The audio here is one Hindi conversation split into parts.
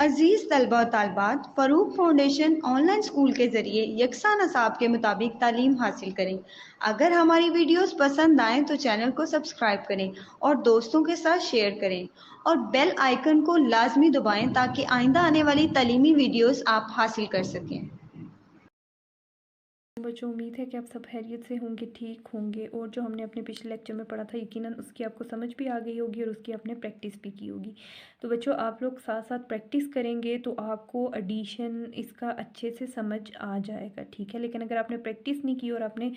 अजीज़ तलबा और तालबात, फ़रूक फाउंडेशन ऑनलाइन स्कूल के ज़रिए यकसा नसाब के मुताबिक तालीम हासिल करें। अगर हमारी वीडियोस पसंद आएँ तो चैनल को सब्सक्राइब करें और दोस्तों के साथ शेयर करें और बेल आइकन को लाजमी दबाएं ताकि आइंदा आने वाली तालीमी वीडियोस आप हासिल कर सकें। बच्चों, उम्मीद है कि आप सब खैरियत से होंगे, ठीक होंगे और जो हमने अपने पिछले लेक्चर में पढ़ा था यकीनन उसकी आपको समझ भी आ गई होगी और उसकी आपने प्रैक्टिस भी की होगी। तो बच्चों, आप लोग साथ साथ प्रैक्टिस करेंगे तो आपको एडिशन इसका अच्छे से समझ आ जाएगा, ठीक है। लेकिन अगर आपने प्रैक्टिस नहीं की और आपने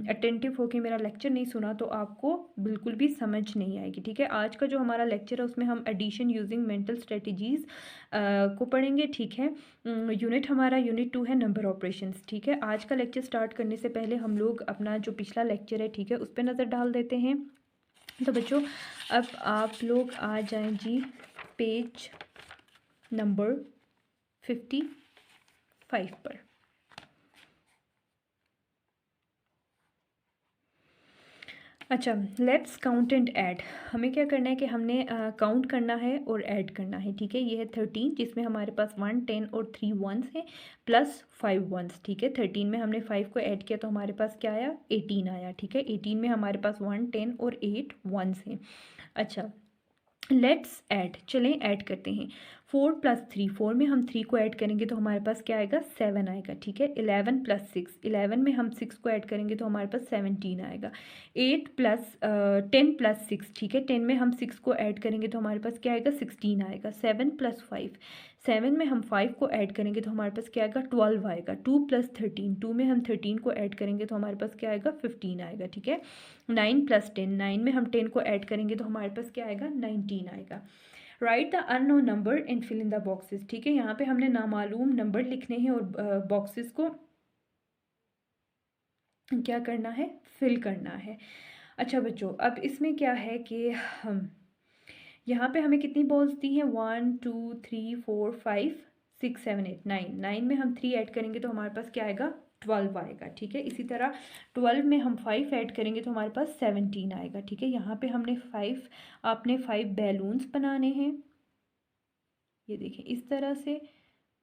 अटेंटिव होकर मेरा लेक्चर नहीं सुना तो आपको बिल्कुल भी समझ नहीं आएगी, ठीक है। आज का जो हमारा लेक्चर है उसमें हम एडिशन यूजिंग मेंटल स्ट्रेटजीज़ को पढ़ेंगे, ठीक है। यूनिट हमारा यूनिट 2 है नंबर ऑपरेशंस, ठीक है। आज का लेक्चर स्टार्ट करने से पहले हम लोग अपना जो पिछला लेक्चर है, ठीक है, उस पर नज़र डाल देते हैं। तो बच्चों, अब आप लोग आ जाएं जी पेज नंबर 55 पर। अच्छा, लेट्स काउंट एंड ऐड। हमें क्या करना है कि हमने काउंट करना है और ऐड करना है, ठीक है। ये है 13 जिसमें हमारे पास 1, 10 और 3 वंस हैं प्लस 5 वंस, ठीक है। 13 में हमने 5 को ऐड किया तो हमारे पास क्या आया, 18 आया, ठीक है। 18 में हमारे पास 1, 10 और 8 वंस हैं। अच्छा, लेट्स ऐड, चलें ऐड करते हैं। 4 + 3, 4 में हम 3 को ऐड करेंगे तो हमारे पास क्या आएगा, 7 आएगा, ठीक है। 11 + 6, 11 में हम 6 को ऐड करेंगे तो हमारे पास 17 आएगा। 10 + 6, ठीक है। 10 में हम 6 को ऐड करेंगे तो हमारे पास क्या आएगा, 16 आएगा। 7 + 5, 7 में हम 5 को ऐड करेंगे तो हमारे पास क्या आएगा, 12 आएगा। 2 + 13, 2 में हम 13 को ऐड करेंगे तो हमारे पास क्या आएगा, 15 आएगा, ठीक है। 9 + 10, 9 में हम 10 को ऐड करेंगे तो हमारे पास क्या आएगा, 19 आएगा। Write the unknown number and fill in the boxes, ठीक है। यहाँ पे हमने नामालूम नंबर लिखने हैं और बॉक्सेस को क्या करना है, फिल करना है। अच्छा बच्चों, अब इसमें क्या है कि हम यहाँ पे हमें कितनी बॉल्स दी हैं, 1 2 3 4 5 6 7 8 9, 9 में हम 3 ऐड करेंगे तो हमारे पास क्या आएगा, 12 आएगा, ठीक है। इसी तरह 12 में हम 5 ऐड करेंगे तो हमारे पास 17 आएगा, ठीक है। यहाँ पे हमने आपने 5 बैलून्स बनाने हैं, ये देखें इस तरह से,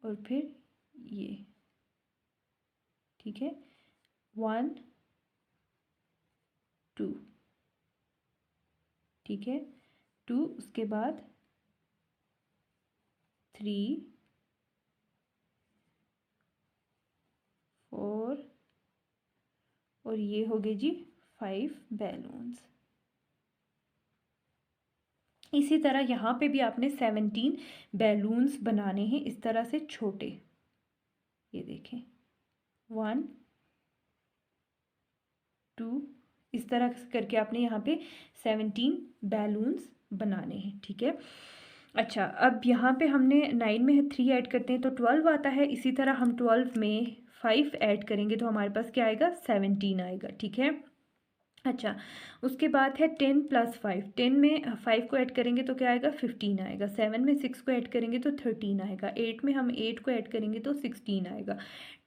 और फिर ये, ठीक है। 1 2, ठीक है, 2, उसके बाद 3 4 और ये हो गए जी 5 बैलून्स। इसी तरह यहाँ पे भी आपने 17 बैलून्स बनाने हैं इस तरह से छोटे, ये देखें 1 2, इस तरह करके आपने यहाँ पे 17 बैलून्स बनाने हैं, ठीक है। अच्छा, अब यहाँ पे हमने 9 में 3 ऐड करते हैं तो 12 आता है। इसी तरह हम 12 में 5 ऐड करेंगे तो हमारे पास क्या आएगा, 17 आएगा, ठीक है। अच्छा, उसके बाद है 10 + 5, 10 में 5 को ऐड करेंगे तो क्या आएगा, 15 आएगा। 7 में 6 को ऐड करेंगे तो 13 आएगा। 8 में हम 8 को ऐड करेंगे तो 16 आएगा।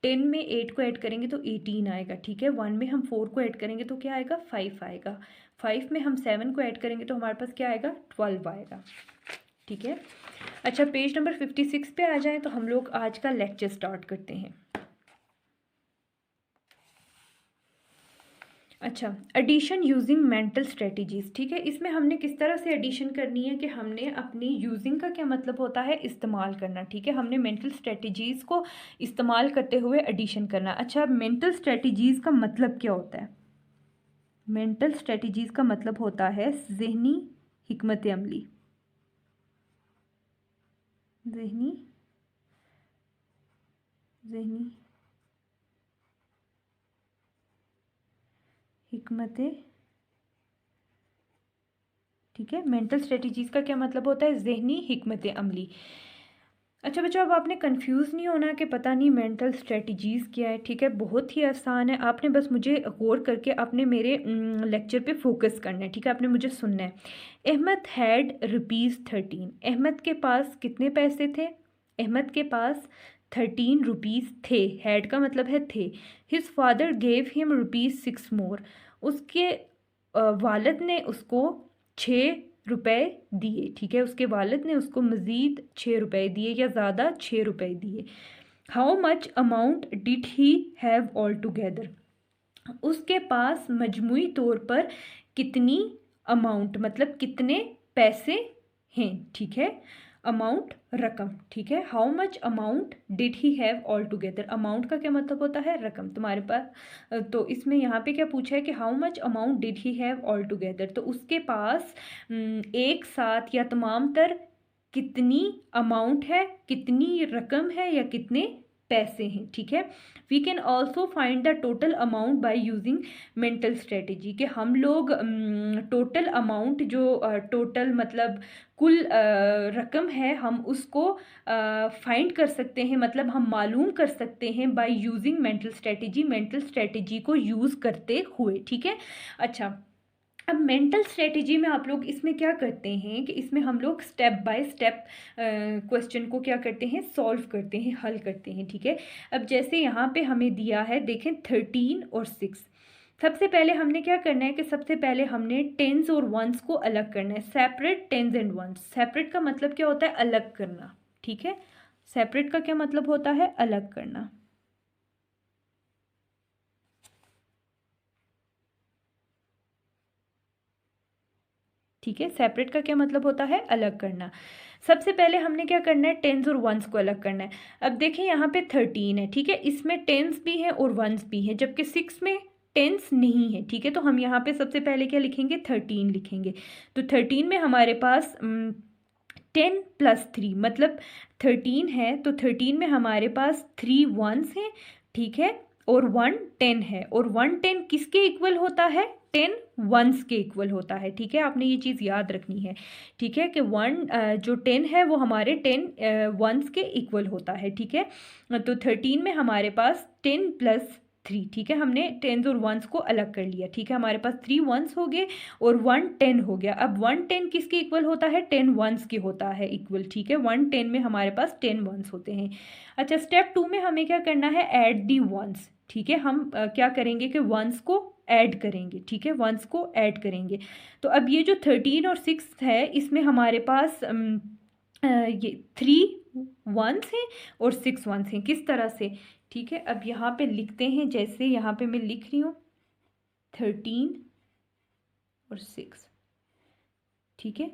10 में 8 को ऐड करेंगे तो 18 आएगा, ठीक है। 1 में हम 4 को ऐड करेंगे तो क्या आएगा, 5 आएगा। 5 में हम 7 को ऐड करेंगे तो हमारे पास क्या आएगा, 12 आएगा, ठीक है। अच्छा, पेज नंबर 56 पे आ जाएं तो हम लोग आज का लेक्चर स्टार्ट करते हैं। अच्छा, एडिशन यूजिंग मेंटल स्ट्रेटजीज, ठीक है। इसमें हमने किस तरह से एडिशन करनी है कि हमने अपनी यूजिंग का क्या मतलब होता है, इस्तेमाल करना, ठीक है। हमने मेंटल स्ट्रेटजीज को इस्तेमाल करते हुए एडिशन करना। अच्छा, मेंटल स्ट्रेटजीज का मतलब क्या होता है, मेंटल स्ट्रेटजीज का मतलब होता है ज़हनी हिकमत अमली, ज़हनी हिकमत, ठीक है। मेंटल स्ट्रेटजीज का क्या मतलब होता है, ज़हनी हिकमत अमली। अच्छा बच्चों, अब आपने कंफ्यूज नहीं होना कि पता नहीं मेंटल स्ट्रेटजीज़ क्या है, ठीक है। बहुत ही आसान है, आपने बस मुझे गौर करके अपने मेरे लेक्चर पे फोकस करना है, ठीक है। आपने मुझे सुनना है। अहमद हैड ₹13, अहमद के पास कितने पैसे थे, अहमद के पास 13 रुपीज़ थे, हैड का मतलब है थे। हिज फादर गेव हिम ₹6 मोर, उसके वालिद ने उसको 6 रुपए दिए, ठीक है। उसके वालिद ने उसको मज़ीद 6 रुपए दिए या ज़्यादा 6 रुपए दिए। How much amount did he have all together, उसके पास मजमुई तौर पर कितनी अमाउंट मतलब कितने पैसे हैं, ठीक है। अमाउंट रकम, ठीक है। How much amount did he have all together, amount का क्या मतलब होता है, रकम। तुम्हारे पास तो इसमें यहाँ पे क्या पूछा है कि how much amount did he have all together, तो उसके पास एक साथ या तमाम तर कितनी अमाउंट है, कितनी रकम है या कितने पैसे हैं, ठीक है। We can also find the total amount by using mental strategy, कि हम लोग टोटल अमाउंट जो टोटल मतलब कुल रकम है हम उसको फाइंड कर सकते हैं, मतलब हम मालूम कर सकते हैं bye using mental strategy, mental strategy को यूज़ करते हुए, ठीक है। अच्छा, अब मेंटल स्ट्रेटेजी में आप लोग इसमें क्या करते हैं कि इसमें हम लोग स्टेप बाय स्टेप क्वेश्चन को क्या करते हैं, सॉल्व करते हैं, हल करते हैं, ठीक है। अब जैसे यहाँ पे हमें दिया है, देखें 13 और 6, सबसे पहले हमने क्या करना है कि सबसे पहले हमने टेंस और वंस को अलग करना है, separate tens and ones. Separate का मतलब क्या होता है, अलग करना, ठीक है। सेपरेट का क्या मतलब होता है, अलग करना, ठीक है। सेपरेट का क्या मतलब होता है, अलग करना। सबसे पहले हमने क्या करना है, टेंस और वंस को अलग करना है। अब देखिए यहाँ पे 13 है, ठीक है, इसमें टेंस भी है और वंस भी है, जबकि 6 में टेंस नहीं है, ठीक है। तो हम यहाँ पे सबसे पहले क्या लिखेंगे, 13 लिखेंगे। तो 13 में हमारे पास 10 + 3 मतलब 13 है, तो 13 में हमारे पास 3 वंस हैं, ठीक है, और 1 10 है, और 1 10 किसके इक्वल होता है, 10 वंस के इक्वल होता है, ठीक है। आपने ये चीज़ याद रखनी है, ठीक है, कि 1 जो 10 है वो हमारे 10 वंस के इक्वल होता है, ठीक है। तो 13 में हमारे पास 10 + 3, ठीक है, हमने टेंस और वंस को अलग कर लिया, ठीक है। हमारे पास 3 वंस हो गए और 1 10 हो गया। अब 1 10 किसके इक्वल होता है, 10 वंस के होता है इक्वल, ठीक है। 1 10 में हमारे पास 10 वंस होते हैं। अच्छा, स्टेप 2 में हमें क्या करना है, ऐड दी वंस, ठीक है। हम क्या करेंगे कि वंस को ऐड करेंगे, ठीक है, वंस को ऐड करेंगे। तो अब ये जो 13 और 6 है, इसमें हमारे पास ये 3 वंस हैं और 6 वंस हैं, किस तरह से, ठीक है। अब यहाँ पे लिखते हैं, जैसे यहाँ पे मैं लिख रही हूँ 13 और 6, ठीक है।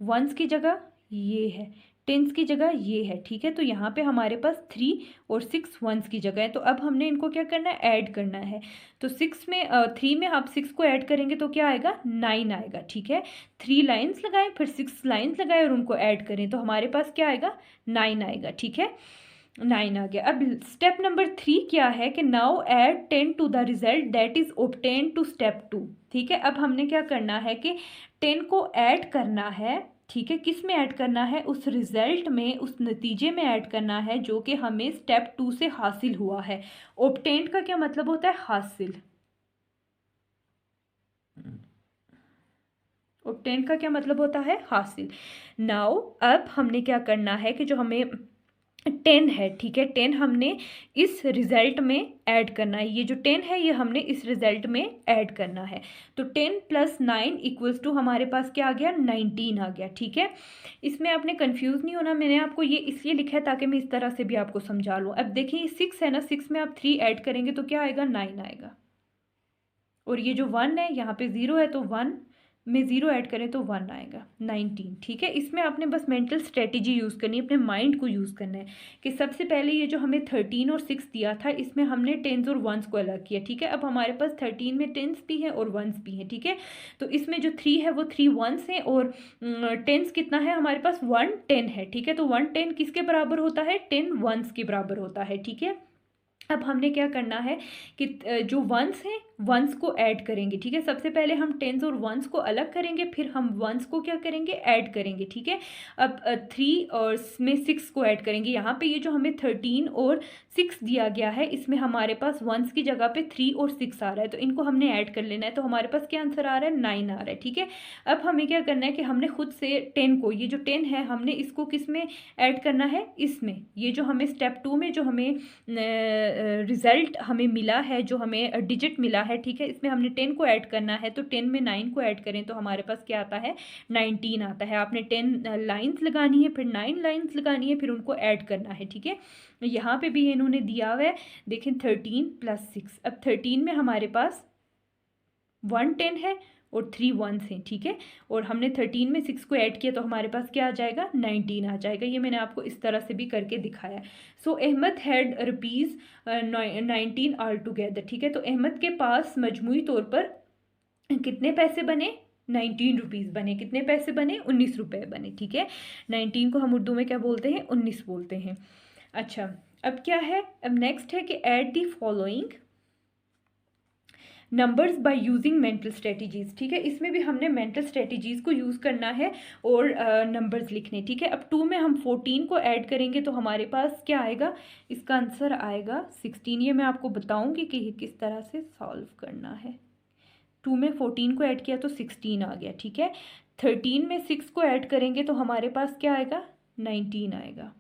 वंस की जगह ये है, टेंस की जगह ये है, ठीक है। तो यहाँ पे हमारे पास 3 और 6 वंस की जगह है। तो अब हमने इनको क्या करना है, ऐड करना है। तो 3 में आप 6 को ऐड करेंगे तो क्या आएगा, 9 आएगा, ठीक है। 3 लाइन्स लगाएं, फिर 6 लाइन्स लगाएं और उनको ऐड करें, तो हमारे पास क्या आएगा, 9 आएगा, ठीक है। 9 आ गया। अब स्टेप नंबर 3 क्या है कि now add 10 to the result that is obtain to step 2, ठीक है। अब हमने क्या करना है कि 10 को ऐड करना है, ठीक है। किस में ऐड करना है, उस रिजल्ट में, उस नतीजे में ऐड करना है जो कि हमें स्टेप 2 से हासिल हुआ है। ऑब्टेन का क्या मतलब होता है, हासिल। ऑब्टेन का क्या मतलब होता है, हासिल। नाउ अब हमने क्या करना है कि जो हमें 10 है, ठीक है, 10 हमने इस रिजल्ट में ऐड करना है, ये जो 10 है ये हमने इस रिजल्ट में ऐड करना है। तो 10 + 9 = हमारे पास क्या आ गया, 19 आ गया, ठीक है। इसमें आपने कंफ्यूज नहीं होना, मैंने आपको ये इसलिए लिखा है ताकि मैं इस तरह से भी आपको समझा लूँ। अब देखिए 6 है ना, 6 में आप 3 ऐड करेंगे तो क्या आएगा, 9 आएगा। और ये जो 1 है, यहाँ पे 0 है, तो 1 में 0 ऐड करें तो 1 आएगा, 19, ठीक है। इसमें आपने बस मेंटल स्ट्रेटेजी यूज़ करनी है, अपने माइंड को यूज़ करना है कि सबसे पहले ये जो हमें 13 और 6 दिया था, इसमें हमने टेंस और वंस को अलग किया, ठीक है। अब हमारे पास 13 में टेंस भी है और वंस भी है, ठीक है। तो इसमें जो 3 है वो 3 वंस हैं और टेंस कितना है हमारे पास, 1 10 है, ठीक है। तो 1 10 किसके बराबर होता है, 10 वंस के बराबर होता है, ठीक है। अब हमने क्या करना है कि जो वंस हैं वंस को ऐड करेंगे, ठीक है। सबसे पहले हम टेंस और वंस को अलग करेंगे, फिर हम वंस को क्या करेंगे, ऐड करेंगे, ठीक है। अब 3 और में 6 को ऐड करेंगे। यहाँ पे ये जो हमें 13 और 6 दिया गया है, इसमें हमारे पास वंस की जगह पे 3 और 6 आ रहा है, तो इनको हमने ऐड कर लेना है। तो हमारे पास क्या आंसर आ रहा है, 9 आ रहा है, ठीक है। अब हमें क्या करना है कि हमने खुद से 10 को, ये जो 10 है हमने इसको किस में ऐड करना है, इसमें। ये जो हमें स्टेप 2 में जो हमें रिज़ल्ट हमें मिला है, जो हमें डिजिट मिला है, ठीक है। इसमें हमने 10 को ऐड करना है, तो 10 में 9 को ऐड करें तो हमारे पास क्या आता है, 19 आता है। आपने 10 लाइन्स लगानी है, फिर 9 लाइन्स लगानी है, फिर उनको ऐड करना है, ठीक है। यहाँ पे भी इन्होंने दिया हुआ है, देखें 13 + 6। अब 13 में हमारे पास 1 10 है और 3 1s हैं, ठीक है। और हमने 13 में 6 को ऐड किया तो हमारे पास क्या आ जाएगा, 19 आ जाएगा। ये मैंने आपको इस तरह से भी करके दिखाया। So Ahmed had rupees 19 all together, ठीक है। तो अहमद के पास मजमूई तौर पर कितने पैसे बने, 19 रुपीज़ बने। कितने पैसे बने, 19 रुपये बने, ठीक है। 19 को हम उर्दू में क्या बोलते हैं, 19 बोलते हैं। अच्छा, अब क्या है, अब नेक्स्ट है कि add the following numbers by using mental strategies, ठीक है। इसमें भी हमने मेंटल स्ट्रेटजीज को यूज़ करना है और नंबर्स लिखने, ठीक है। अब 2 में हम 14 को ऐड करेंगे तो हमारे पास क्या आएगा, इसका आंसर आएगा 16। ये मैं आपको बताऊंगी कि किस तरह से सॉल्व करना है। 2 में 14 को ऐड किया तो 16 आ गया, ठीक है। 13 में 6 को ऐड करेंगे तो हमारे पास क्या आएगा, 19 आएगा,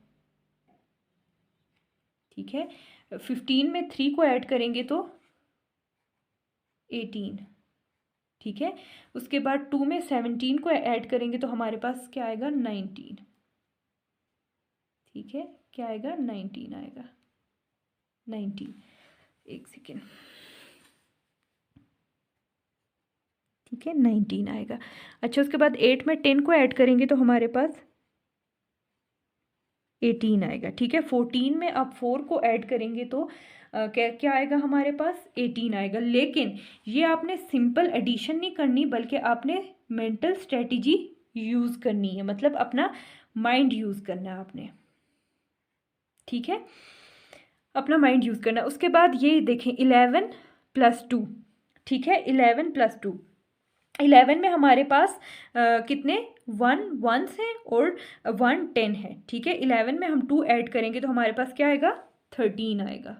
ठीक है। 15 में 3 को ऐड करेंगे तो 18, ठीक है। उसके बाद 2 में 17 को ऐड करेंगे तो हमारे पास क्या आएगा, 19, ठीक है। क्या आएगा, 19 आएगा, 19। एक सेकेंड, ठीक है, 19 आएगा। अच्छा, उसके बाद 8 में 10 को ऐड करेंगे तो हमारे पास 18 आएगा, ठीक है। 14 में आप 4 को ऐड करेंगे तो क्या क्या आएगा हमारे पास, 18 आएगा। लेकिन ये आपने सिंपल एडिशन नहीं करनी, बल्कि आपने मेंटल स्ट्रेटजी यूज़ करनी है, मतलब अपना माइंड यूज़ करना है आपने, ठीक है, अपना माइंड यूज़ करना। उसके बाद ये देखें 11 + 2, ठीक है। 11 + 2, 11 में हमारे पास कितने 1 1s हैं और 1 10 है, ठीक है। 11 में हम 2 ऐड करेंगे तो हमारे पास क्या आएगा, 13 आएगा,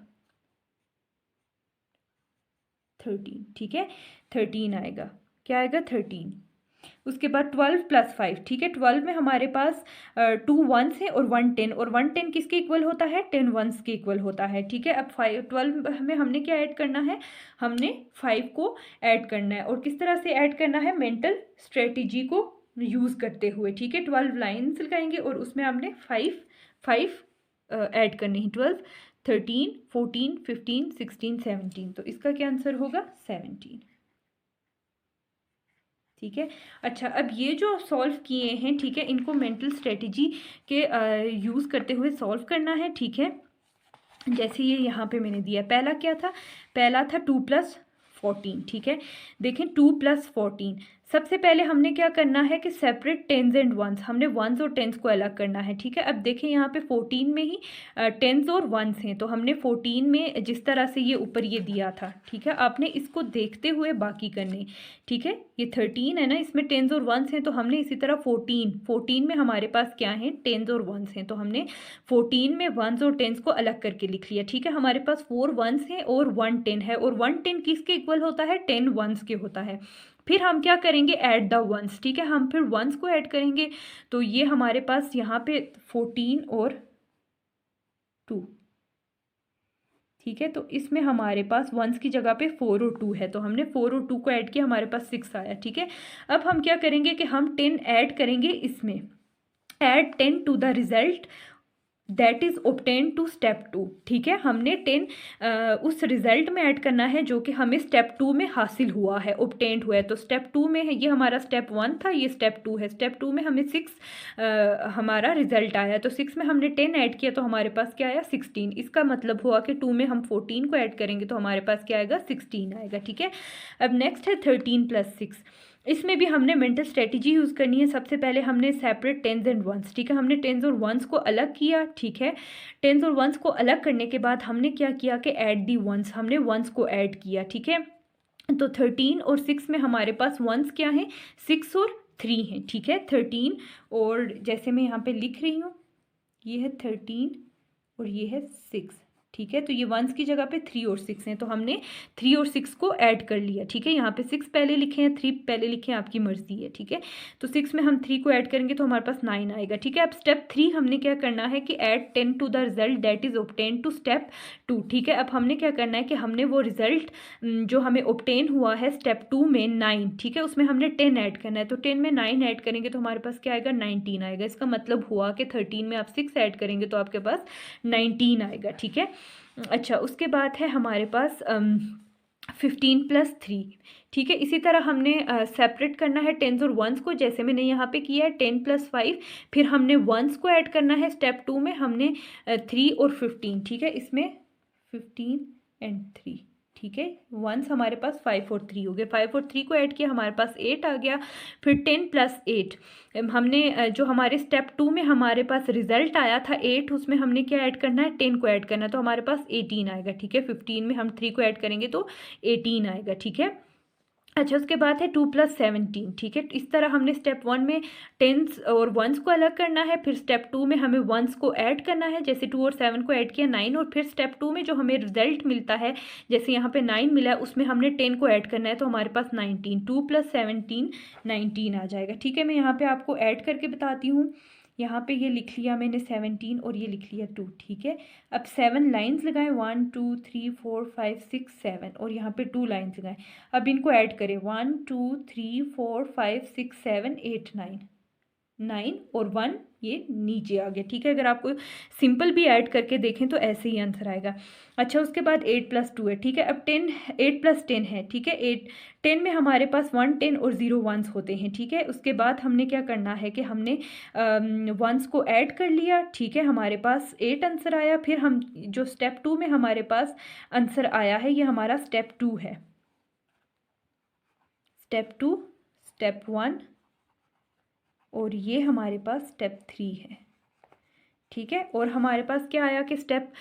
13, ठीक है। 13 आएगा, क्या आएगा, 13। उसके बाद 12 + 5, ठीक है। 12 में हमारे पास 2 1s हैं और 1 10, और 1 10 किसके इक्वल होता है, 10 1s के इक्वल होता है, ठीक है। अब 12 में हमने क्या ऐड करना है, हमने 5 को ऐड करना है। और किस तरह से ऐड करना है, मेंटल स्ट्रेटजी को यूज़ करते हुए, ठीक है। 12 लाइन्स लगाएंगे और उसमें हमने 5 ऐड करने हैं, 12 13 14 15 16 17। तो इसका क्या आंसर होगा, 17, ठीक है। अच्छा, अब ये जो सॉल्व किए हैं, ठीक है, इनको मेंटल स्ट्रेटजी के यूज़ करते हुए सॉल्व करना है, ठीक है। जैसे ये यहाँ पे मैंने दिया, पहला क्या था, पहला था 2 + 14, ठीक है। देखें 2 + 14, सबसे पहले हमने क्या करना है कि सेपरेट 10s एंड 1s, हमने 1s और 10s को अलग करना है, ठीक है। अब देखें यहाँ पे 14 में ही 10s और 1s हैं, तो हमने 14 में जिस तरह से ये ऊपर ये दिया था, ठीक है, आपने इसको देखते हुए बाकी करने, ठीक है। ये 13 है ना, इसमें 10s और 1s हैं, तो हमने इसी तरह 14 में हमारे पास क्या है, 10s और 1s हैं, तो हमने 14 में 1s और 10s को अलग करके लिख लिया, ठीक है। हमारे पास 4 1s हैं और 1 10 है, और 1 10 किसके इक्वल होता है, 10 1s के होता है। फिर हम क्या करेंगे, ऐड द 1s, ठीक है। हम फिर 1s को ऐड करेंगे तो ये हमारे पास यहाँ पे 14 और 2, ठीक है। तो इसमें हमारे पास 1s की जगह पे 4 और 2 है, तो हमने 4 और 2 को ऐड किया, हमारे पास 6 आया, ठीक है। अब हम क्या करेंगे कि हम 10 ऐड करेंगे इसमें, add 10 to the result that is obtain to step 2, ठीक है। हमने 10 उस रिजल्ट में ऐड करना है जो कि हमें स्टेप 2 में हासिल हुआ है, ऑब्टेंड हुआ है। तो स्टेप 2 में है, ये हमारा स्टेप 1 था, ये स्टेप 2 है। स्टेप 2 में हमें 6 हमारा रिजल्ट आया, तो 6 में हमने 10 ऐड किया तो हमारे पास क्या आया, 16। इसका मतलब हुआ कि 2 में हम 14 को ऐड करेंगे तो हमारे पास क्या आएगा, 16 आएगा, ठीक है। अब नेक्स्ट है 13 + 6, इसमें भी हमने मेंटल स्ट्रेटजी यूज़ करनी है। सबसे पहले हमने सेपरेट 10s एंड 1s, ठीक है, हमने 10s और 1s को अलग किया, ठीक है। 10s और 1s को अलग करने के बाद हमने क्या किया कि ऐड दी 1s, हमने 1s को ऐड किया, ठीक है। तो 13 और 6 में हमारे पास 1s क्या हैं, 6 और 3 हैं, ठीक है। 13 और जैसे मैं यहाँ पे लिख रही हूँ, ये है 13 और ये है 6, ठीक है। तो ये 1s की जगह पे 3 और 6 हैं, तो हमने 3 और 6 को ऐड कर लिया, ठीक है। यहाँ पे 6 पहले लिखे हैं, 3 पहले लिखे हैं, आपकी मर्जी है, ठीक है। तो 6 में हम 3 को ऐड करेंगे तो हमारे पास 9 आएगा, ठीक है। अब स्टेप 3 हमने क्या करना है कि add 10 to the result that is obtain to step 2, ठीक है। अब हमने क्या करना है कि हमने वो रिजल्ट जो हमें ऑब्टेन हुआ है स्टेप 2 में 9, ठीक है, उसमें हमने 10 ऐड करना है। तो 10 में 9 ऐड करेंगे तो हमारे पास क्या आएगा, 19 आएगा। इसका मतलब हुआ कि 13 में आप 6 ऐड करेंगे तो आपके पास 19 आएगा, ठीक है। अच्छा, उसके बाद है हमारे पास 15 + 3, ठीक है। इसी तरह हमने सेपरेट करना है टेंस और वंस को, जैसे मैंने यहाँ पे किया है 10 + 5। फिर हमने वंस को ऐड करना है स्टेप 2 में, हमने 3 और 15, ठीक है। इसमें 15 और 3, ठीक है। वंस हमारे पास 5 और 3 हो गए, 5 और 3 को ऐड किया, हमारे पास 8 आ गया। फिर 10 + 8 हमने जो हमारे स्टेप 2 में हमारे पास रिजल्ट आया था 8, उसमें हमने क्या ऐड करना है, 10 को ऐड करना है, तो हमारे पास 18 आएगा, ठीक है। 15 में हम 3 को ऐड करेंगे तो 18 आएगा, ठीक है। अच्छा, उसके बाद है 2 + 17, ठीक है। इस तरह हमने स्टेप 1 में टेंस और वंस को अलग करना है, फिर स्टेप 2 में हमें वंस को ऐड करना है, जैसे 2 और 7 को ऐड किया 9, और फिर स्टेप 2 में जो हमें रिजल्ट मिलता है, जैसे यहाँ पे 9 मिला है, उसमें हमने 10 को ऐड करना है, तो हमारे पास 19, 2 + 17 19 आ जाएगा, ठीक है। मैं यहाँ पे आपको ऐड करके बताती हूँ। यहाँ पे ये लिख लिया मैंने 17 और ये लिख लिया 2, ठीक है। अब 7 लाइन्स लगाएं, 1 2 3 4 5 6 7, और यहाँ पे 2 लाइन्स लगाएं। अब इनको ऐड करें, 1 2 3 4 5 6 7 8 9, 9 और 1 ये नीचे आ गया, ठीक है। अगर आपको सिंपल भी ऐड करके देखें तो ऐसे ही आंसर आएगा। अच्छा, उसके बाद 8 + 2 है, ठीक है। अब 8 + 10 है, ठीक है। 10 में हमारे पास 1 10 और 0 1s होते हैं, ठीक है। उसके बाद हमने क्या करना है कि हमने 1s को ऐड कर लिया, ठीक है। हमारे पास 8 आंसर आया। फिर हम जो स्टेप 2 में हमारे पास आंसर आया है, ये हमारा स्टेप 2 है। स्टेप 2, स्टेप 1 और ये हमारे पास स्टेप 3 है, ठीक है। और हमारे पास क्या आया कि स्टेप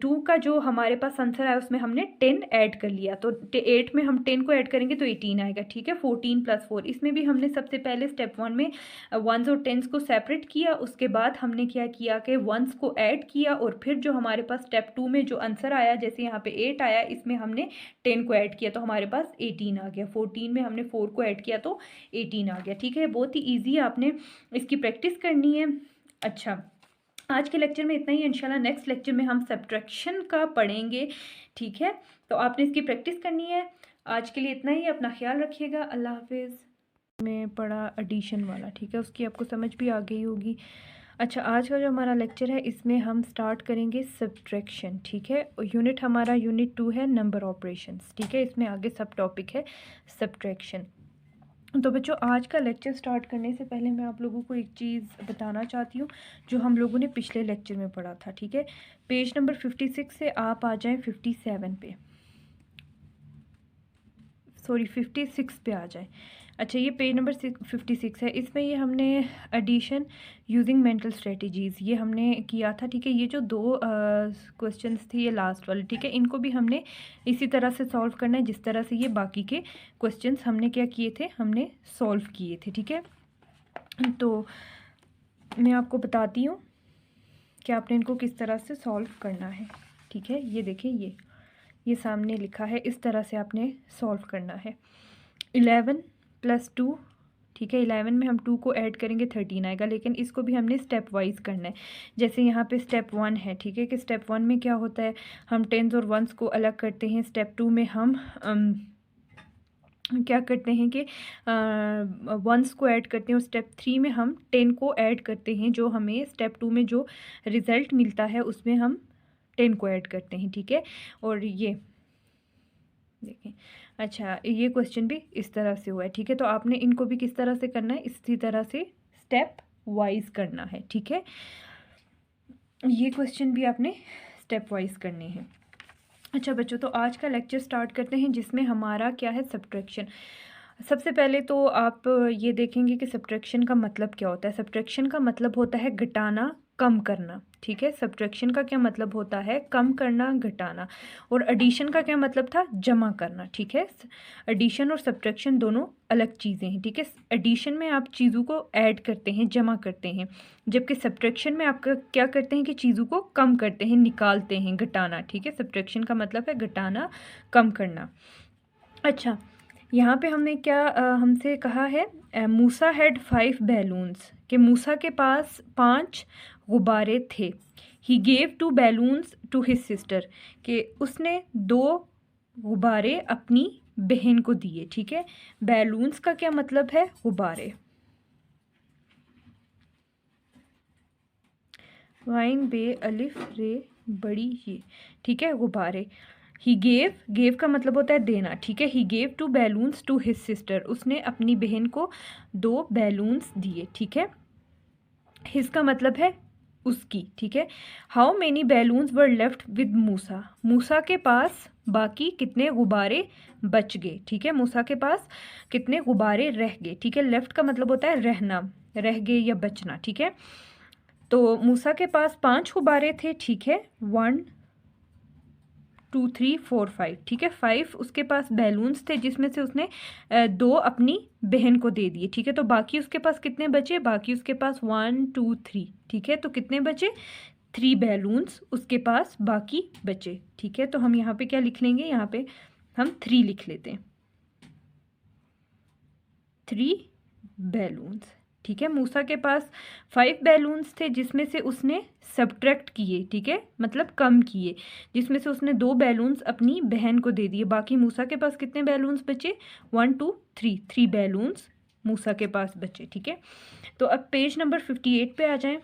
2 का जो हमारे पास आंसर आया उसमें हमने 10 ऐड कर लिया, तो 8 में हम 10 को ऐड करेंगे तो 18 आएगा, ठीक है। 14 + 4, इसमें भी हमने सबसे पहले स्टेप 1 में 1s और 10s को सेपरेट किया, उसके बाद हमने क्या किया कि 1s को ऐड किया, और फिर जो हमारे पास स्टेप 2 में जो आंसर आया, जैसे यहाँ पे 8 आया, इसमें हमने 10 को ऐड किया तो हमारे पास 18 आ गया। 14 में हमने 4 को ऐड किया तो 18 आ गया, ठीक है। बहुत ही ईजी है, आपने इसकी प्रैक्टिस करनी है। अच्छा, आज के लेक्चर में इतना ही। इंशाल्लाह नेक्स्ट लेक्चर में हम सब्ट्रैक्शन का पढ़ेंगे, ठीक है। तो आपने इसकी प्रैक्टिस करनी है। आज के लिए इतना ही, अपना ख्याल रखिएगा, अल्लाह हाफिज़। मैं पढ़ा एडिशन वाला, ठीक है, उसकी आपको समझ भी आ गई होगी। अच्छा, आज का जो हमारा लेक्चर है इसमें हम स्टार्ट करेंगे सब्ट्रैक्शन, ठीक है। यूनिट हमारा यूनिट 2 है, नंबर ऑपरेशंस, ठीक है। इसमें आगे सब टॉपिक है सब्ट्रैक्शन। तो बच्चों, आज का लेक्चर स्टार्ट करने से पहले मैं आप लोगों को एक चीज़ बताना चाहती हूँ जो हम लोगों ने पिछले लेक्चर में पढ़ा था, ठीक है। पेज नंबर 56 से आप आ जाएं 57 पे, सॉरी 56 पे आ जाएं। अच्छा, ये पेज नंबर 56 है। इसमें ये हमने एडिशन यूजिंग मेंटल स्ट्रेटजीज़ ये हमने किया था, ठीक है। ये जो 2 क्वेश्चंस थी, ये लास्ट वाले, ठीक है, इनको भी हमने इसी तरह से सॉल्व करना है जिस तरह से ये बाकी के क्वेश्चंस हमने क्या किए थे, हमने सॉल्व किए थे, ठीक है। तो मैं आपको बताती हूँ कि आपने इनको किस तरह से सॉल्व करना है, ठीक है। ये देखें, ये सामने लिखा है, इस तरह से आपने सॉल्व करना है। 11 + 2, ठीक है। 11 में हम 2 को ऐड करेंगे 13 आएगा, लेकिन इसको भी हमने स्टेप वाइज करना है। जैसे यहाँ पे स्टेप 1 है, ठीक है, कि स्टेप 1 में क्या होता है, हम 10s और 1s को अलग करते हैं। स्टेप 2 में हम क्या करते हैं कि 1s को ऐड करते हैं, और स्टेप 3 में हम 10 को ऐड करते हैं। जो हमें स्टेप 2 में जो रिज़ल्ट मिलता है उसमें हम 10 को ऐड करते हैं, ठीक है। और ये देखें, अच्छा, ये क्वेश्चन भी इस तरह से हुआ है, ठीक है। तो आपने इनको भी किस तरह से करना है, इसी तरह से स्टेप वाइज करना है, ठीक है। ये क्वेश्चन भी आपने स्टेप वाइज करने हैं। अच्छा बच्चों, तो आज का लेक्चर स्टार्ट करते हैं जिसमें हमारा क्या है, सब्ट्रैक्शन। सबसे पहले तो आप ये देखेंगे कि सब्ट्रैक्शन का मतलब क्या होता है। सब्ट्रैक्शन का मतलब होता है घटाना कम करना, ठीक है। सब्ट्रैक्शन का क्या मतलब होता है, कम करना, घटाना। और एडिशन का क्या मतलब था, जमा करना, ठीक है। एडिशन और सब्ट्रैक्शन दोनों अलग चीज़ें हैं, ठीक है। एडिशन में आप चीज़ों को ऐड करते हैं, जमा करते हैं, जबकि सब्ट्रैक्शन में आप क्या करते हैं कि चीज़ों को कम करते हैं, निकालते हैं, घटाना, ठीक है। सब्ट्रैक्शन का मतलब है घटाना, कम करना। अच्छा, यहाँ पे हमने क्या हमसे कहा है, मूसा हैड 5 बैलून्स, कि मूसा के पास 5 गुब्बारे थे। He gave 2 balloons to his sister, कि उसने 2 गुब्बारे अपनी बहन को दिए, ठीक है। बैलून्स का क्या मतलब है, गुब्बारे। वाइन बे अलिफ रे बड़ी ये, ठीक है, गुब्बारे। ही गेव का मतलब होता है देना, ठीक है। He gave 2 balloons to his sister, उसने अपनी बहन को 2 बैलून्स दिए, ठीक है। हिज का मतलब है उसकी, ठीक है। How many balloons were left with Musa, Musa के पास बाकी कितने गुब्बारे बच गए, ठीक है। मूसा के पास कितने गुब्बारे रह गए, ठीक है। लेफ्ट का मतलब होता है रहना, रह गए या बचना, ठीक है। तो मूसा के पास 5 गुब्बारे थे, ठीक है। 1 2 3 4 5, ठीक है। 5 उसके पास बैलून्स थे, जिसमें से उसने 2 अपनी बहन को दे दिए, ठीक है। तो बाकी उसके पास कितने बचे, बाकी उसके पास 1 2 3, ठीक है। तो कितने बचे, 3 बैलून्स उसके पास बाकी बचे, ठीक है। तो हम यहाँ पे क्या लिख लेंगे, यहाँ पे हम 3 लिख लेते हैं, 3 बैलून्स, ठीक है। मूसा के पास 5 बैलून्स थे, जिसमें से उसने सब्ट्रैक्ट किए, ठीक है, मतलब कम किए, जिसमें से उसने 2 बैलून्स अपनी बहन को दे दिए। बाकी मूसा के पास कितने बैलून्स बचे, 1 2 3, 3 बैलून्स मूसा के पास बचे, ठीक है। तो अब पेज नंबर 58 पे आ जाएं।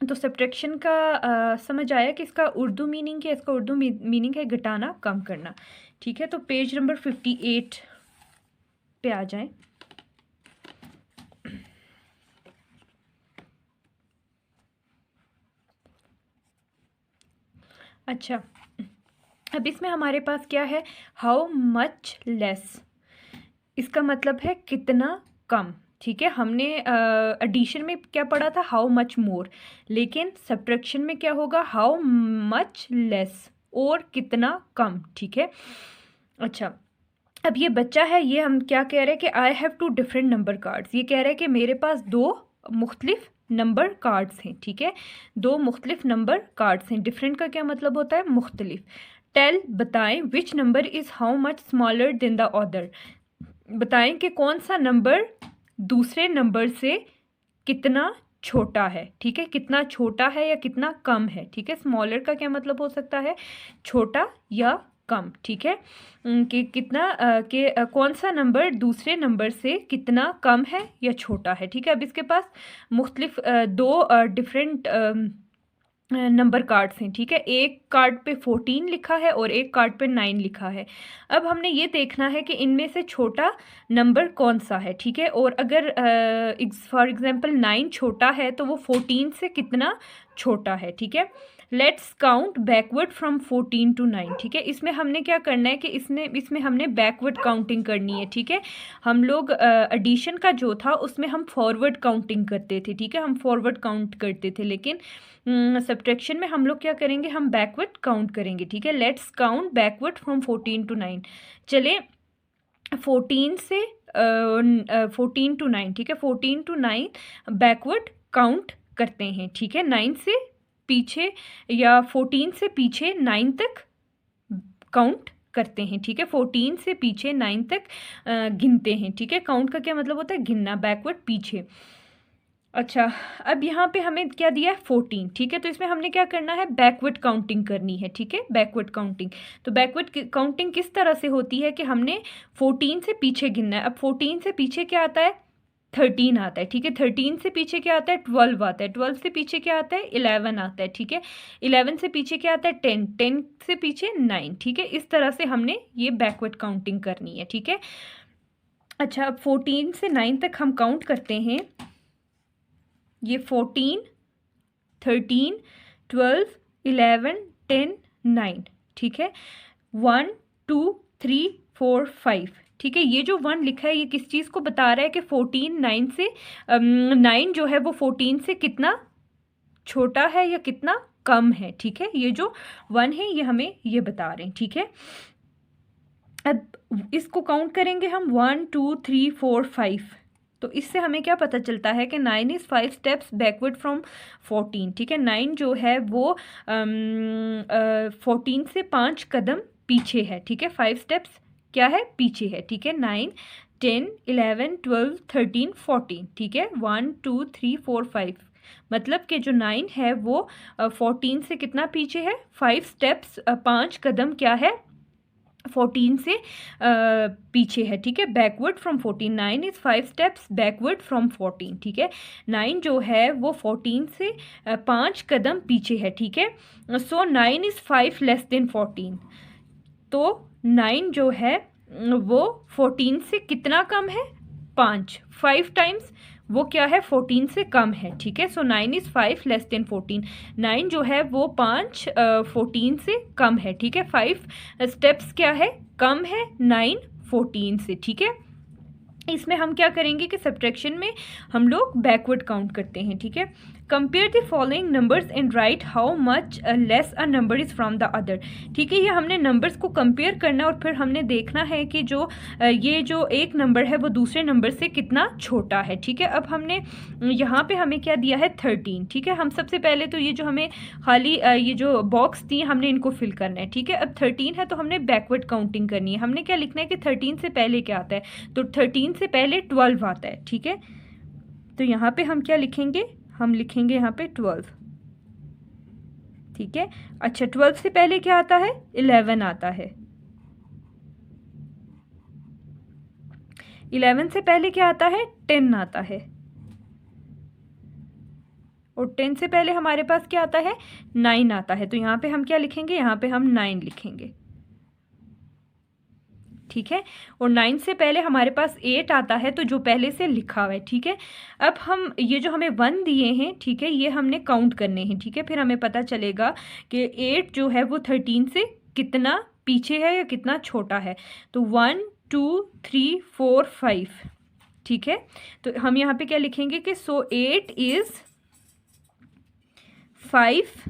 तो सब्ट्रैक्शन का समझ आया कि इसका उर्दू मीनिंग क्या है, इसका उर्दू मीनिंग है घटाना, कम करना, ठीक है। तो पेज नंबर 58 पे आ जाएं। अच्छा, अब इसमें हमारे पास क्या है, हाउ मच लेस, इसका मतलब है कितना कम, ठीक है। हमने एडिशन में क्या पढ़ा था, हाउ मच मोर, लेकिन सब्ट्रैक्शन में क्या होगा, हाउ मच लेस, और कितना कम, ठीक है। अच्छा, अब ये बच्चा है, ये हम क्या कह रहे हैं कि I have 2 different number cards, ये कह रहे हैं कि मेरे पास 2 मुख्तलिफ नंबर कार्ड्स हैं, ठीक है। 2 मुख्तलिफ नंबर कार्ड्स हैं। डिफरेंट का क्या मतलब होता है, मुख्तलिफ। टेल, बताएं, which number is how much smaller than the other, बताएं कि कौन सा नंबर दूसरे नंबर से कितना छोटा है, ठीक है। कितना छोटा है या कितना कम है, ठीक है। स्मॉलर का क्या मतलब हो सकता है, छोटा या कम, ठीक है। कि कितना कौन सा नंबर दूसरे नंबर से कितना कम है या छोटा है, ठीक है। अब इसके पास मुख्तलिफ 2 डिफरेंट नंबर कार्ड्स हैं, ठीक है। एक कार्ड पे 14 लिखा है और एक कार्ड पे 9 लिखा है। अब हमने ये देखना है कि इनमें से छोटा नंबर कौन सा है, ठीक है। और अगर फॉर एग्जांपल 9 छोटा है तो वो 14 से कितना छोटा है, ठीक है। Let's count backward from 14 to 9, ठीक है। इसमें हमने क्या करना है कि इसमें हमने बैकवर्ड काउंटिंग करनी है, ठीक है। हम लोग एडिशन का जो था उसमें हम फॉरवर्ड काउंटिंग करते थे, ठीक है, हम फॉरवर्ड काउंट करते थे, लेकिन सब्ट्रैक्शन में हम लोग क्या करेंगे, हम बैकवर्ड काउंट करेंगे, ठीक है। Let's count backward from 14 to 9, चले 14 से 14 to 9, ठीक है। 14 to 9 बैकवर्ड काउंट करते हैं, ठीक है। 9 से पीछे या 14 से पीछे 9 तक काउंट करते हैं, ठीक है। 14 से पीछे 9 तक गिनते हैं, ठीक है। काउंट का क्या मतलब होता है, गिनना, बैकवर्ड पीछे। अच्छा, अब यहाँ पे हमें क्या दिया है, 14, ठीक है। तो इसमें हमने क्या करना है, बैकवर्ड काउंटिंग करनी है, ठीक है, बैकवर्ड काउंटिंग। तो बैकवर्ड काउंटिंग किस तरह से होती है कि हमने 14 से पीछे गिनना है। अब 14 से पीछे क्या आता है, 13 आता है, ठीक है। 13 से पीछे क्या आता है, 12 आता है। 12 से पीछे क्या आता है, 11 आता है, ठीक है। 11 से पीछे क्या आता है, 10। 10 से पीछे 9, ठीक है। इस तरह से हमने ये बैकवर्ड काउंटिंग करनी है, ठीक है। अच्छा, अब 14 से 9 तक हम काउंट करते हैं। ये 14 13 12 11 10 9, ठीक है। 1 2 3 4 5, ठीक है। ये जो 1 लिखा है ये किस चीज़ को बता रहा है कि 14 9 से 9 जो है वो 14 से कितना छोटा है या कितना कम है, ठीक है। ये जो 1 है ये हमें ये बता रहे हैं, ठीक है। अब इसको काउंट करेंगे हम 1 2 3 4 5, तो इससे हमें क्या पता चलता है कि 9 इज़ 5 स्टेप्स बैकवर्ड फ्रॉम 14, ठीक है। 9 जो है वो 14 से 5 कदम पीछे है, ठीक है। 5 स्टेप्स क्या है, पीछे है, ठीक है। 9 10 11 12 13 14, ठीक है। 1 2 3 4 5, मतलब कि जो 9 है वो 14 से कितना पीछे है, 5 स्टेप्स 5 कदम क्या है, 14 से पीछे है, ठीक है। Backward from 14, 9 is 5 steps backward from 14, ठीक है। 9 जो है वो 14 से 5 कदम पीछे है, ठीक है। सो 9 इज़ 5 लेस देन 14, तो 9 जो है वो 14 से कितना कम है, 5 टाइम्स वो क्या है, 14 से कम है, ठीक है। सो 9 इज़ 5 लेस देन 14, 9 जो है वो 14 से कम है, ठीक है। 5 स्टेप्स क्या है, कम है 9 14 से, ठीक है। इसमें हम क्या करेंगे कि सब्ट्रैक्शन में हम लोग बैकवर्ड काउंट करते हैं, ठीक है। Compare the following numbers and right how much less a number is from the other, ठीक है। ये हमने नंबर्स को कंपेयर करना और फिर हमने देखना है कि जो ये जो एक नंबर है वो दूसरे नंबर से कितना छोटा है, ठीक है। अब हमने यहाँ पे हमें क्या दिया है, 13, ठीक है। हम सबसे पहले तो ये जो हमें खाली ये जो बॉक्स दी हमने इनको फिल करना है, ठीक है। अब 13 है तो हमने बैकवर्ड काउंटिंग करनी है। हमने क्या लिखना है कि 13 से पहले क्या आता है, तो 13 से पहले 12 आता है, ठीक है। तो यहाँ पे हम क्या लिखेंगे, हम लिखेंगे यहाँ पे 12, ठीक है। अच्छा 12 से पहले क्या आता है, 11 आता है। 11 से पहले क्या आता है, 10 आता है। और 10 से पहले हमारे पास क्या आता है, 9 आता है। तो यहाँ पे हम क्या लिखेंगे, यहाँ पे हम 9 लिखेंगे, ठीक है। और 9 से पहले हमारे पास 8 आता है, तो जो पहले से लिखा हुआ है, ठीक है। अब हम ये जो हमें 1 दिए हैं, ठीक है, ये हमने काउंट करने हैं, ठीक है। फिर हमें पता चलेगा कि 8 जो है वो 13 से कितना पीछे है या कितना छोटा है। तो 1 2 3 4 5, ठीक है। तो हम यहाँ पे क्या लिखेंगे कि सो 8 इज़ 5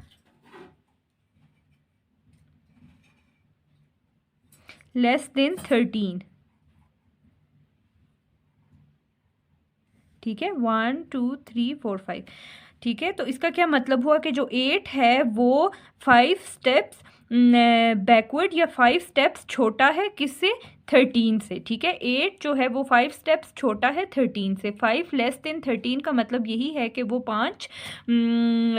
लेस देन 13, ठीक है। 1 2 3 4 5, ठीक है। तो इसका क्या मतलब हुआ कि जो 8 है वो 5 स्टेप्स बैकवर्ड या 5 स्टेप्स छोटा है किससे, 13 से, ठीक है। 8 जो है वो 5 स्टेप्स छोटा है 13 से। 5 लेस देन 13 का मतलब यही है कि वो 5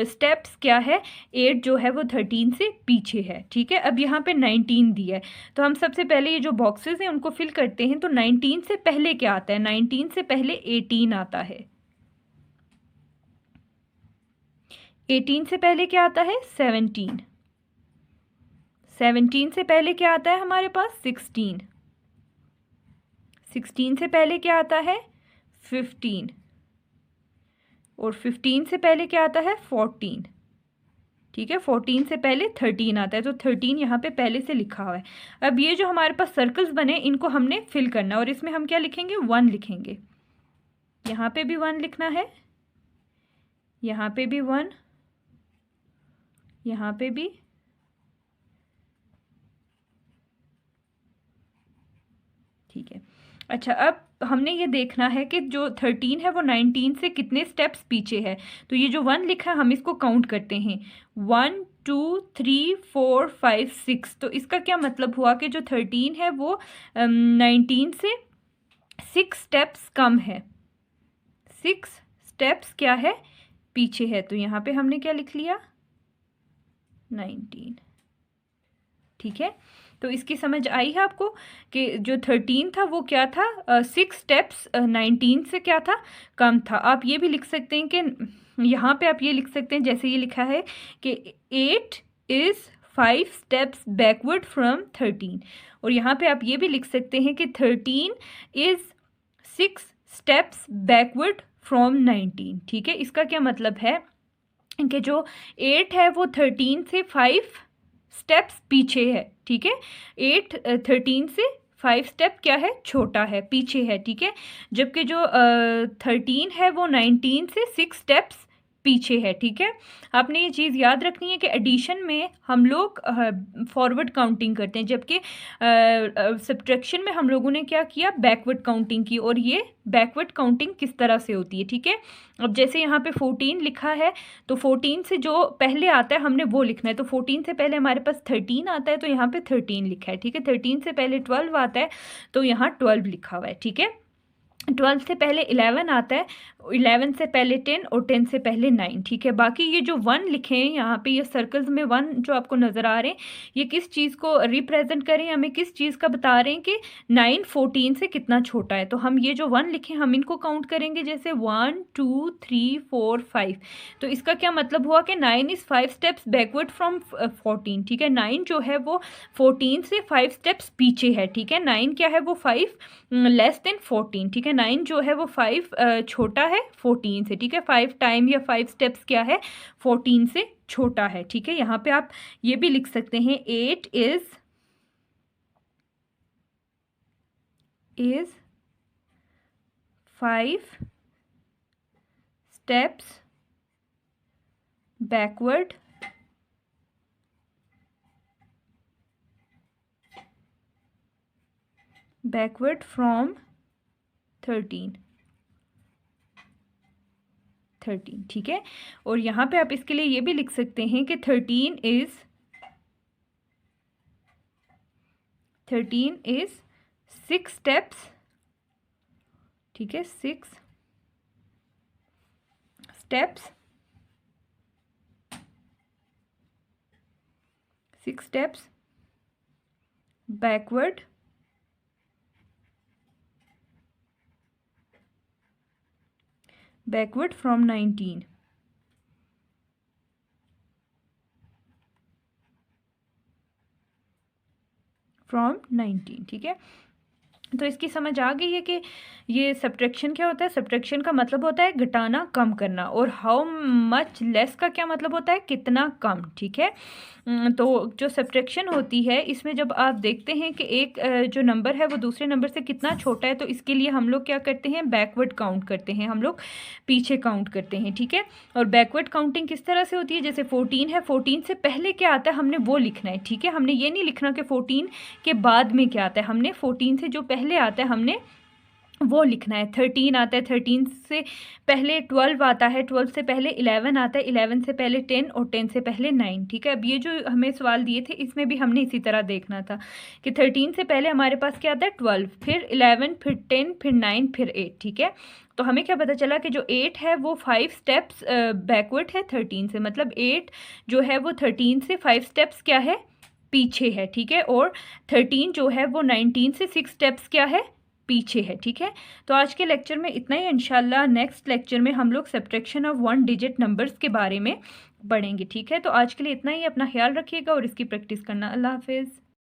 स्टेप्स क्या है, 8 जो है वो 13 से पीछे है, ठीक है। अब यहाँ पे 19 दिया है, तो हम सबसे पहले ये जो बॉक्सेस हैं उनको फिल करते हैं। तो 19 से पहले क्या आता है, 19 से पहले 18 आता है। 18 से पहले क्या आता है, 17। 17 से पहले क्या आता है हमारे पास, 16। 16 से पहले क्या आता है, 15। और 15 से पहले क्या आता है, 14, ठीक है। 14 से पहले 13 आता है, तो 13 यहाँ पे पहले से लिखा हुआ है। अब ये जो हमारे पास सर्कल्स बने इनको हमने फिल करना, और इसमें हम क्या लिखेंगे, 1 लिखेंगे। यहाँ पे भी 1 लिखना है, यहाँ पे भी 1, यहाँ पे भी, ठीक है। अच्छा अब हमने ये देखना है कि जो 13 है वो 19 से कितने स्टेप्स पीछे है। तो ये जो 1 लिखा है हम इसको काउंट करते हैं, 1 2 3 4 5 6। तो इसका क्या मतलब हुआ कि जो 13 है वो 19 से 6 स्टेप्स कम है, 6 स्टेप्स क्या है, पीछे है। तो यहाँ पे हमने क्या लिख लिया, 19, ठीक है। तो इसकी समझ आई है आपको कि जो 13 था वो क्या था, 6 स्टेप्स 19 से क्या था, कम था। आप ये भी लिख सकते हैं कि यहाँ पे आप ये लिख सकते हैं जैसे ये लिखा है कि 8 इज़ 5 स्टेप्स बैकवर्ड फ्रॉम 13। और यहाँ पे आप ये भी लिख सकते हैं कि 13 इज़ 6 स्टेप्स बैकवर्ड फ्रॉम 19, ठीक है। इसका क्या मतलब है कि जो 8 है वो 13 से 5 स्टेप्स पीछे है, ठीक है। 8 13 से 5 स्टेप क्या है, छोटा है, पीछे है, ठीक है। जबकि जो 13 है वो 19 से 6 स्टेप्स पीछे है, ठीक है। आपने ये चीज़ याद रखनी है कि एडिशन में हम लोग फॉरवर्ड काउंटिंग करते हैं, जबकि सब्ट्रैक्शन में हम लोगों ने क्या किया, बैकवर्ड काउंटिंग की। और ये बैकवर्ड काउंटिंग किस तरह से होती है, ठीक है। अब जैसे यहाँ पे 14 लिखा है, तो 14 से जो पहले आता है हमने वो लिखना है। तो 14 से पहले हमारे पास 13 आता है, तो यहाँ पे 13 लिखा है, ठीक है। 13 से पहले 12 आता है, तो यहाँ 12 लिखा हुआ है, ठीक है। 12 से पहले 11 आता है, 11 से पहले 10 और 10 से पहले 9, ठीक है। बाकी ये जो 1 लिखे हैं यहाँ पे, ये सर्कल्स में 1 जो आपको नज़र आ रहे हैं, ये किस चीज़ को रिप्रेजेंट करें, हमें किस चीज़ का बता रहे हैं कि 9 14 से कितना छोटा है। तो हम ये जो 1 लिखे हम इनको काउंट करेंगे, जैसे 1 2 3 4 5। तो इसका क्या मतलब हुआ कि 9 इज़ 5 स्टेप्स बैकवर्ड फ्रॉम 14, ठीक है। 9 जो है वो 14 से 5 स्टेप्स पीछे है, ठीक है। 9 क्या है, वो 5 लेस देन 14, ठीक है। 9 जो है वो 5 छोटा है 14 से, ठीक है। 5 टाइम या 5 स्टेप्स क्या है, 14 से छोटा है, ठीक है। यहाँ पे आप ये भी लिख सकते हैं 8 इज 5 स्टेप्स बैकवर्ड फ्रॉम 13, ठीक है। और यहाँ पे आप इसके लिए ये भी लिख सकते हैं कि 13 इज 6 स्टेप्स, ठीक है। 6 स्टेप्स बैकवर्ड फ्रॉम 19, ठीक है। तो इसकी समझ आ गई है कि ये सब्ट्रैक्शन क्या होता है। सब्ट्रैक्शन का मतलब होता है घटाना, कम करना। और हाउ मच लेस का क्या मतलब होता है, कितना कम, ठीक है। तो जो सब्ट्रैक्शन होती है, इसमें जब आप देखते हैं कि एक जो नंबर है वो दूसरे नंबर से कितना छोटा है, तो इसके लिए हम लोग क्या करते हैं, बैकवर्ड काउंट करते हैं, हम लोग पीछे काउंट करते हैं, ठीक है। और बैकवर्ड काउंटिंग किस तरह से होती है, जैसे 14 है, 14 से पहले क्या आता है हमने वो लिखना है, ठीक है। हमने ये नहीं लिखना कि 14 के बाद में क्या आता है, हमने 14 से जो पहले आता है हमने वो लिखना है। 13 आता है, 13 से पहले 12 आता है, 12 से पहले 11 आता है, 11 से पहले 10 और 10 से पहले 9, ठीक है। अब ये जो हमें सवाल दिए थे इसमें भी हमने इसी तरह देखना था कि 13 से पहले हमारे पास क्या आता है, 12, फिर 11, फिर 10, फिर 9, फिर 8, ठीक है। तो हमें क्या पता चला कि जो 8 है वो 5 स्टेप्स बैकवर्ड है 13 से, मतलब 8 जो है वो 13 से 5 स्टेप्स क्या है, पीछे है, ठीक है। और 13 जो है वो 19 से 6 स्टेप्स क्या है, पीछे है, ठीक है। तो आज के लेक्चर में इतना ही। इंशाल्लाह नेक्स्ट लेक्चर में हम लोग सब्ट्रैक्शन ऑफ 1 डिजिट नंबर्स के बारे में पढ़ेंगे, ठीक है। तो आज के लिए इतना ही। अपना ख्याल रखिएगा और इसकी प्रैक्टिस करना। अल्लाह हाफिज़।